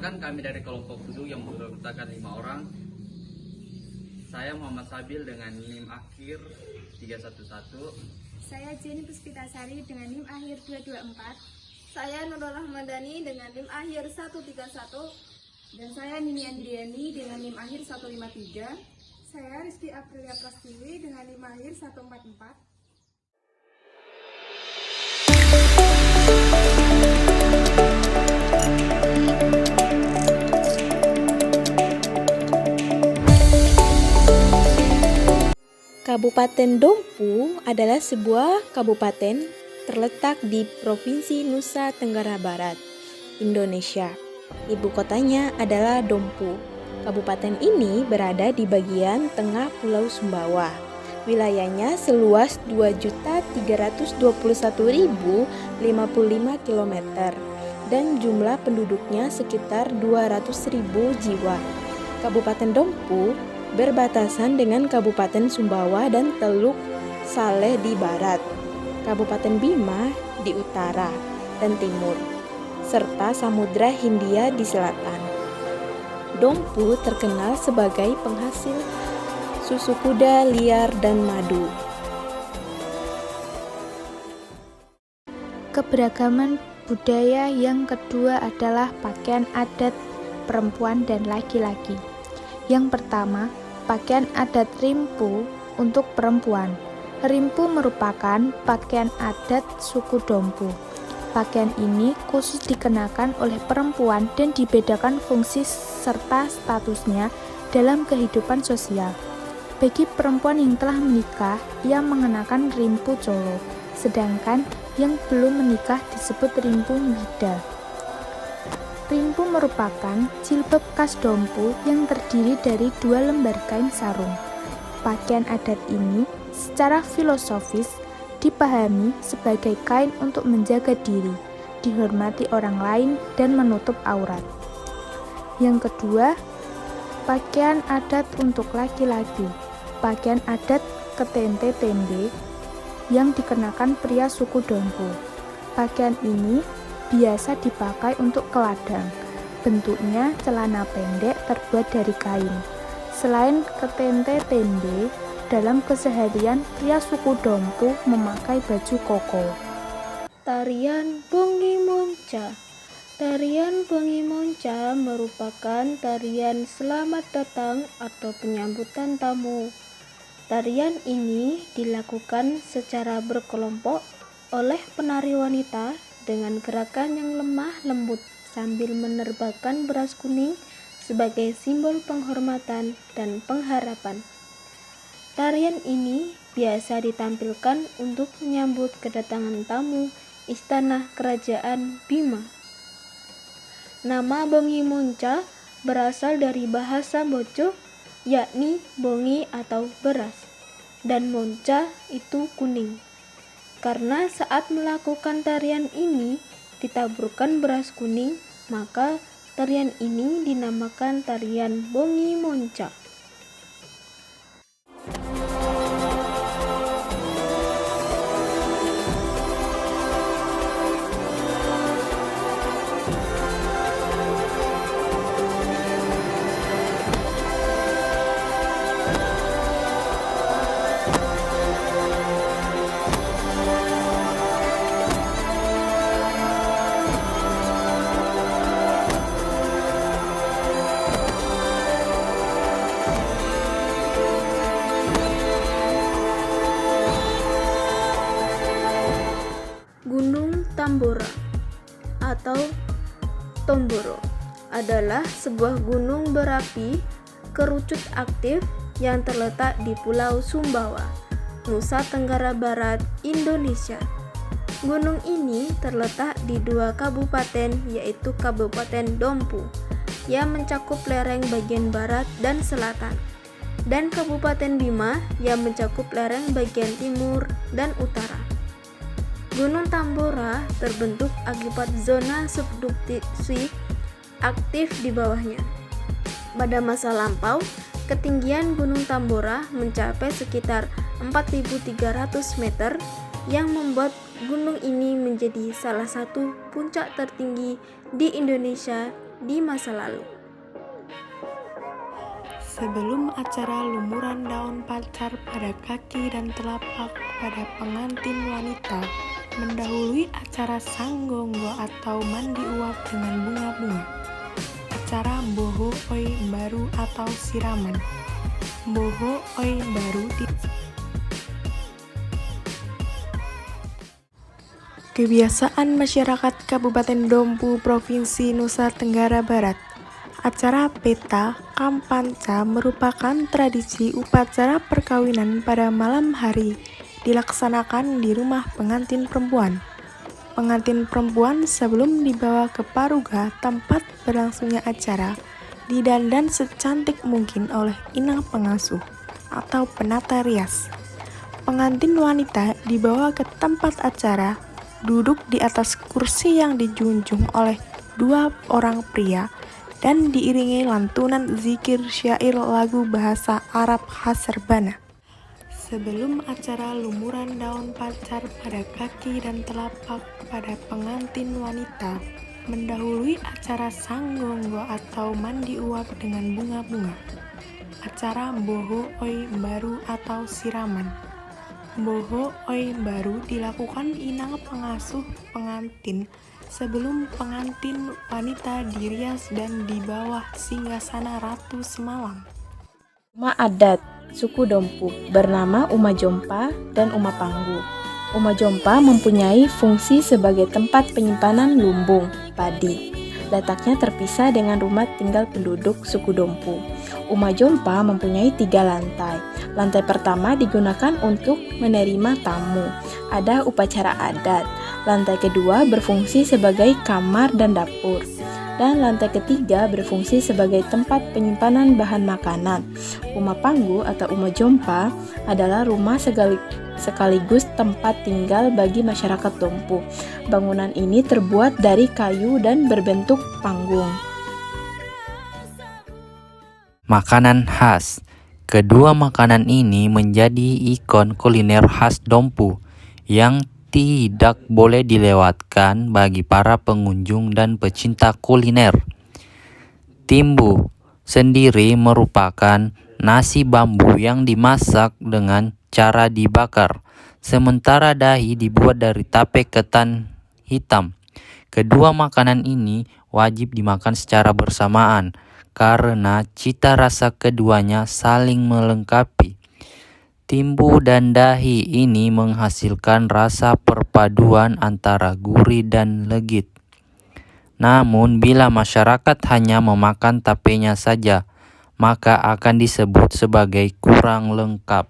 Perkenalkan, kami dari kelompok 7 yang beranggotakan 5 orang. Saya Muhammad Sabil dengan NIM akhir 311. Saya Jenny Puspitasari dengan NIM akhir 224. Saya Nurul Rahmadani dengan NIM akhir 131. Dan saya Nini Andriani dengan NIM akhir 153. Saya Rizky Aprilia Prastiwi dengan NIM akhir 144. Kabupaten Dompu adalah sebuah kabupaten terletak di Provinsi Nusa Tenggara Barat, Indonesia. Ibu kotanya adalah Dompu. Kabupaten ini berada di bagian tengah Pulau Sumbawa. Wilayahnya seluas 2.321.055 km dan jumlah penduduknya sekitar 200.000 jiwa. Kabupaten Dompu berbatasan dengan Kabupaten Sumbawa dan Teluk Saleh di barat, Kabupaten Bima di utara dan timur, serta Samudra Hindia di selatan. Dompu terkenal sebagai penghasil susu kuda liar dan madu. Keberagaman budaya yang kedua adalah pakaian adat perempuan dan laki-laki. Yang pertama, pakaian adat rimpu untuk perempuan. Rimpu merupakan pakaian adat suku Dompu. Pakaian ini khusus dikenakan oleh perempuan dan dibedakan fungsi serta statusnya dalam kehidupan sosial. Bagi perempuan yang telah menikah, ia mengenakan rimpu colo, sedangkan yang belum menikah disebut rimpu wida. Rimpu merupakan jilbab khas Dompu yang terdiri dari 2 lembar kain sarung. Pakaian adat ini secara filosofis dipahami sebagai kain untuk menjaga diri, dihormati orang lain, dan menutup aurat. Yang kedua, pakaian adat untuk laki-laki. Pakaian adat ketente tembe yang dikenakan pria suku Dompu. Pakaian ini biasa dipakai untuk ke ladang. Bentuknya celana pendek terbuat dari kain. Selain ketente tembe, dalam keseharian pria suku Dompu memakai baju koko. Tarian Bongi Monca. Tarian Bongi Monca merupakan tarian selamat datang atau penyambutan tamu. Tarian ini dilakukan secara berkelompok oleh penari wanita dengan gerakan yang lemah lembut sambil menerbangkan beras kuning sebagai simbol penghormatan dan pengharapan. Tarian ini biasa ditampilkan untuk menyambut kedatangan tamu istana kerajaan Bima. Nama Bongi Monca berasal dari bahasa Boco, yakni bongi atau beras, dan monca itu kuning. Karena saat melakukan tarian ini ditaburkan beras kuning, maka tarian ini dinamakan tarian Bongi Monca. Gunung Tambora atau Tomboro adalah sebuah gunung berapi kerucut aktif yang terletak di Pulau Sumbawa, Nusa Tenggara Barat, Indonesia. Gunung ini terletak di 2 kabupaten, yaitu Kabupaten Dompu yang mencakup lereng bagian barat dan selatan, dan Kabupaten Bima yang mencakup lereng bagian timur dan utara. Gunung Tambora terbentuk akibat zona subduksi aktif di bawahnya. Pada masa lampau, ketinggian Gunung Tambora mencapai sekitar 4.300 meter yang membuat gunung ini menjadi salah satu puncak tertinggi di Indonesia di masa lalu. Sebelum acara lumuran daun pacar pada kaki dan telapak pada pengantin wanita mendahului acara sanggonggo atau mandi uap dengan bunga-bunga. Acara boho oi baru atau siraman. Boho oi baru kebiasaan masyarakat Kabupaten Dompu, Provinsi Nusa Tenggara Barat. Acara peta kampanca merupakan tradisi upacara perkawinan pada malam hari dilaksanakan di rumah pengantin perempuan. Pengantin perempuan sebelum dibawa ke paruga tempat berlangsungnya acara didandan secantik mungkin oleh inang pengasuh atau penata rias. Pengantin wanita dibawa ke tempat acara, duduk di atas kursi yang dijunjung oleh 2 orang pria dan diiringi lantunan zikir syair lagu bahasa Arab khas Serbana. Sebelum acara lumuran daun pacar pada kaki dan telapak pada pengantin wanita mendahului acara sanggonggo atau mandi uap dengan bunga-bunga. Acara boho oi baru atau siraman. Boho oi baru dilakukan inang pengasuh pengantin sebelum pengantin wanita dirias dan di bawah singgasana ratu semalam. Rumah adat suku Dompu bernama Uma Jompa dan Uma Panggu. Uma Jompa mempunyai fungsi sebagai tempat penyimpanan lumbung padi. Letaknya terpisah dengan rumah tinggal penduduk suku Dompu. Uma Jompa mempunyai 3 lantai. Lantai pertama digunakan untuk menerima tamu. Ada upacara adat. Lantai kedua berfungsi sebagai kamar dan dapur. Dan lantai ketiga berfungsi sebagai tempat penyimpanan bahan makanan. Uma Panggu atau Uma Jompa adalah rumah sekaligus tempat tinggal bagi masyarakat Dompu. Bangunan ini terbuat dari kayu dan berbentuk panggung. Makanan khas. Kedua makanan ini menjadi ikon kuliner khas Dompu yang tidak boleh dilewatkan bagi para pengunjung dan pecinta kuliner. Timbu sendiri merupakan nasi bambu yang dimasak dengan cara dibakar, sementara dahi dibuat dari tape ketan hitam. Kedua makanan ini wajib dimakan secara bersamaan karena cita rasa keduanya saling melengkapi. Timbu dan dahi ini menghasilkan rasa perpaduan antara gurih dan legit. Namun bila masyarakat hanya memakan tapenya saja, maka akan disebut sebagai kurang lengkap.